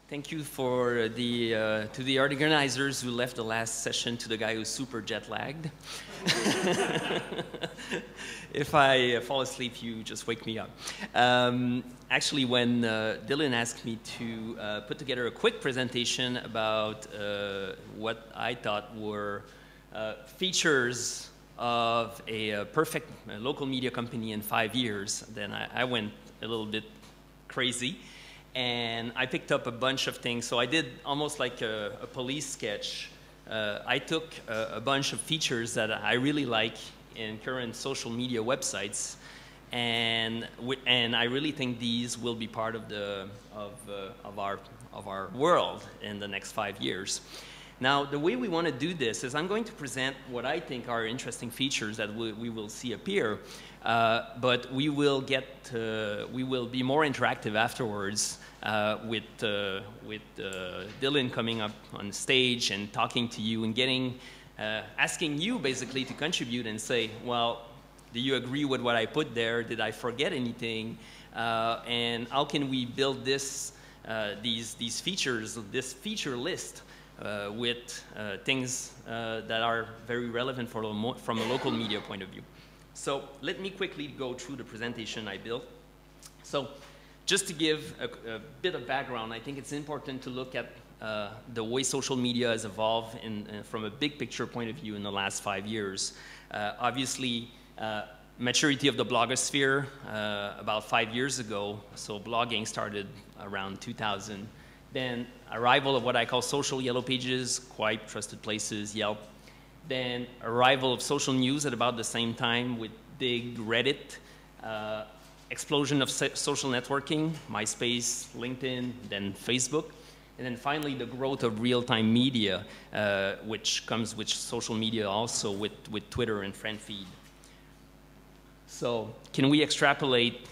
Thank you for to the organizers who left the last session to the guy who's super jet lagged. If I fall asleep, you just wake me up. Actually, when Dylan asked me to put together a quick presentation about what I thought were features of a perfect local media company in 5 years, then I went a little bit crazy. And I picked up a bunch of things. So I did almost like a police sketch. I took a bunch of features that I really like in current social media websites, and I really think these will be part of our world in the next 5 years. Now, the way we want to do this is I'm going to present what I think are interesting features that we will see appear, but we will be more interactive afterwards with Dylan coming up on stage and talking to you and asking you basically to contribute and say, well, do you agree with what I put there? Did I forget anything? And how can we build these features, this feature list, with things that are very relevant from a local media point of view. So let me quickly go through the presentation I built. So just to give a bit of background, I think it's important to look at the way social media has evolved from a big picture point of view in the last 5 years. Obviously, maturity of the blogosphere about 5 years ago, so blogging started around 2000. Then arrival of what I call social yellow pages, Quite, Trusted Places, Yelp. Then arrival of social news at about the same time with big Reddit. Explosion of social networking, MySpace, LinkedIn, then Facebook. And then finally the growth of real-time media, which comes with social media also with Twitter and friend feed. So can we extrapolate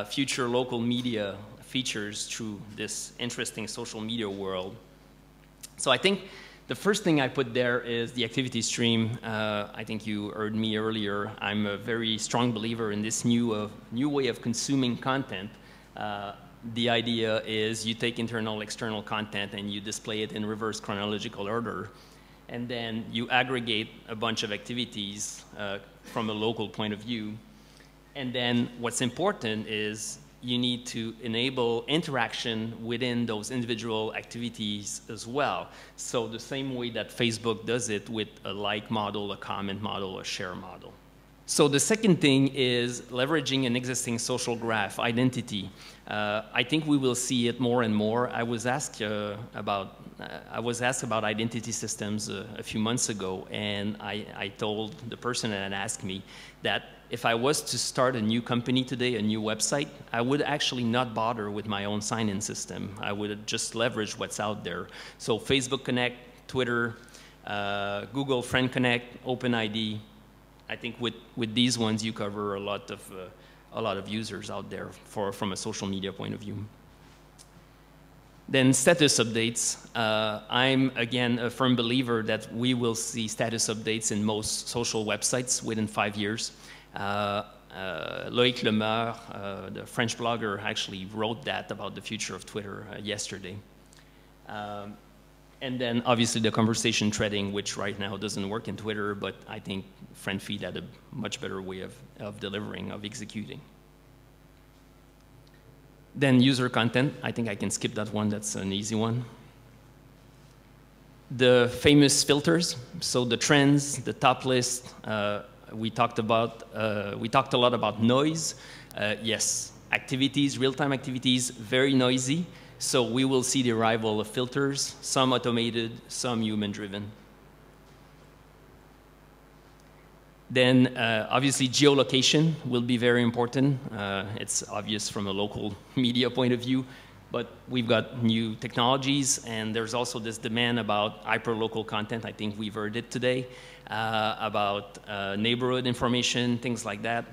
future local media features through this interesting social media world? So I think the first thing I put there is the activity stream. I think you heard me earlier. I'm a very strong believer in this new way of consuming content. The idea is you take internal, external content and you display it in reverse chronological order. And then you aggregate a bunch of activities from a local point of view. And then what's important is you need to enable interaction within those individual activities as well. So the same way that Facebook does it with a like model, a comment model, a share model. So the second thing is leveraging an existing social graph, identity. I think we will see it more and more. I was asked about identity systems a few months ago, and I told the person that asked me that if I was to start a new company today, a new website, I would actually not bother with my own sign-in system. I would just leverage what's out there. So Facebook Connect, Twitter, Google Friend Connect, OpenID. I think with these ones, you cover a lot of users out there from a social media point of view. Then status updates. I'm, again, a firm believer that we will see status updates in most social websites within 5 years. Loïc Lemeur, the French blogger, actually wrote that about the future of Twitter yesterday. And then, obviously, the conversation threading, which right now doesn't work in Twitter, but I think friend feed had a much better way of delivering, of executing. Then user content. I think I can skip that one. That's an easy one. The famous filters. So the trends, the top list. We talked a lot about noise. Yes, activities, real-time activities, very noisy. So we will see the arrival of filters, some automated, some human-driven. Then, obviously, geolocation will be very important. It's obvious from a local media point of view, but we've got new technologies, and there's also this demand about hyper-local content. I think we've heard it today, about neighborhood information, things like that.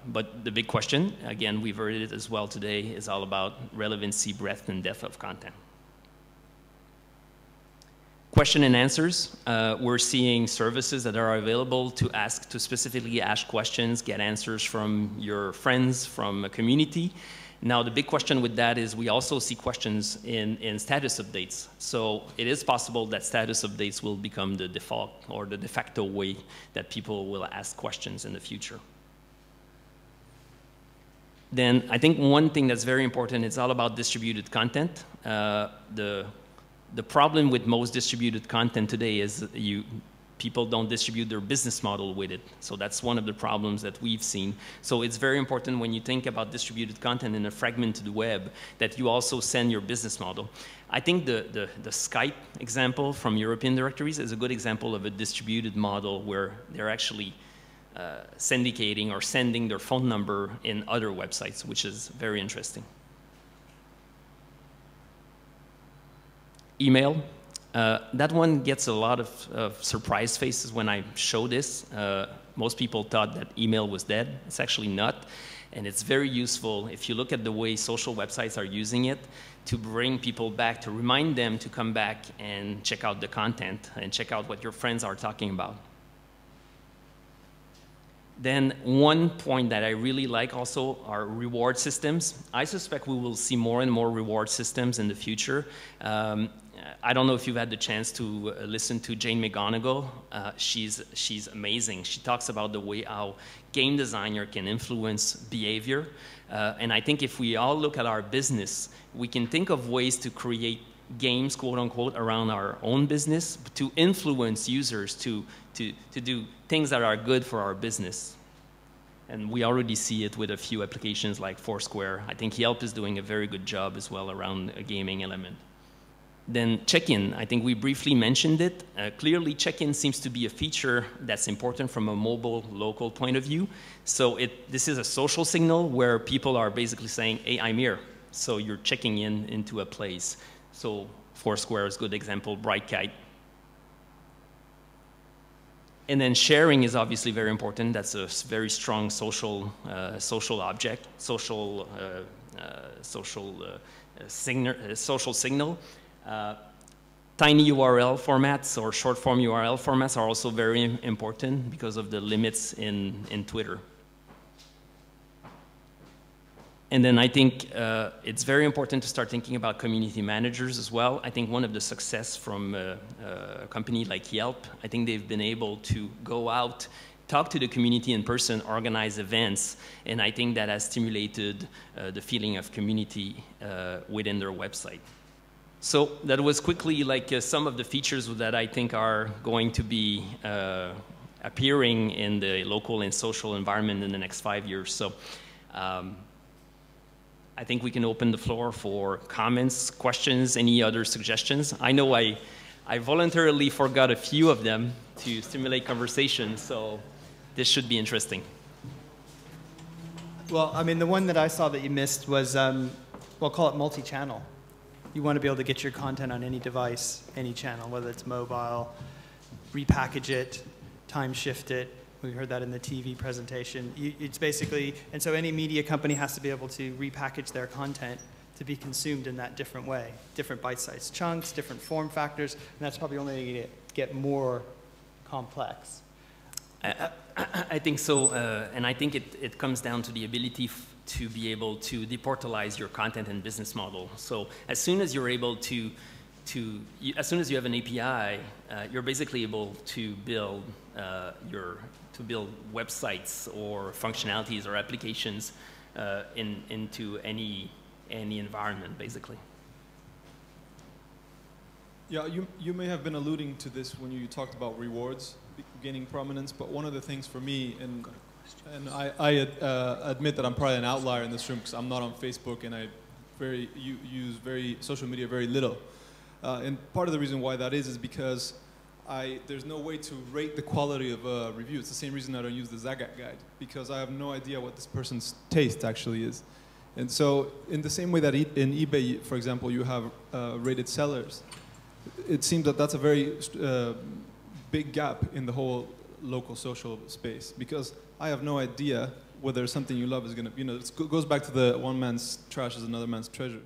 But the big question, again, we've heard it as well today, is all about relevancy, breadth, and depth of content. Question and answers. We're seeing services that are available to specifically ask questions, get answers from your friends, from a community. Now, the big question with that is we also see questions in status updates. So it is possible that status updates will become the default or the de facto way that people will ask questions in the future. Then I think one thing that's very important is all about distributed content. The problem with most distributed content today is people don't distribute their business model with it. So that's one of the problems that we've seen. So it's very important when you think about distributed content in a fragmented web that you also send your business model. I think the Skype example from European directories is a good example of a distributed model where they're actually syndicating or sending their phone number in other websites, which is very interesting. Email. That one gets a lot of surprise faces when I show this. Most people thought that email was dead. It's actually not. And it's very useful if you look at the way social websites are using it to bring people back, to remind them to come back and check out the content and check out what your friends are talking about. Then one point that I really like also are reward systems. I suspect we will see more and more reward systems in the future. I don't know if you've had the chance to listen to Jane McGonigal. She's amazing. She talks about the way how game designer can influence behavior. And I think if we all look at our business, we can think of ways to create games, quote unquote, around our own business to influence users to do things that are good for our business. And we already see it with a few applications like Foursquare. I think Yelp is doing a very good job as well around a gaming element. Then check-in, I think we briefly mentioned it. Clearly, check-in seems to be a feature that's important from a mobile, local point of view. So this is a social signal where people are basically saying, hey, I'm here. So you're checking in into a place. So Foursquare is a good example, Brightkite. And then sharing is obviously very important. That's a very strong social object, social signal. Tiny URL formats or short-form URL formats are also very important because of the limits in Twitter. And then I think it's very important to start thinking about community managers as well. I think one of the success from a company like Yelp, I think they've been able to go out, talk to the community in person, organize events, and I think that has stimulated the feeling of community within their website. So that was quickly like some of the features that I think are going to be appearing in the local and social environment in the next 5 years. So I think we can open the floor for comments, questions, any other suggestions. I know I voluntarily forgot a few of them to stimulate conversation, so this should be interesting. Well, I mean, the one that I saw that you missed was, we'll call it multi-channel. You want to be able to get your content on any device, any channel, whether it's mobile, repackage it, time shift it. We heard that in the TV presentation. It's basically, and so any media company has to be able to repackage their content to be consumed in that different way. Different bite-sized chunks, different form factors, and that's probably only going to get more complex. I think so, and I think it comes down to the ability to be able to deportalize your content and business model. So as soon as you're able as soon as you have an API, you're basically able to build websites or functionalities or applications into any environment, basically. Yeah, you may have been alluding to this when you talked about rewards gaining prominence, but one of the things for me, and I admit that I'm probably an outlier in this room because I'm not on Facebook and I use social media very little. And part of the reason why that is because there's no way to rate the quality of a review. It's the same reason I don't use the Zagat guide, because I have no idea what this person's taste actually is. And so in the same way that in eBay, for example, you have rated sellers, it seems that that's a very big gap in the whole local social space, because I have no idea whether something you love is going to, it goes back to the one man's trash is another man's treasure.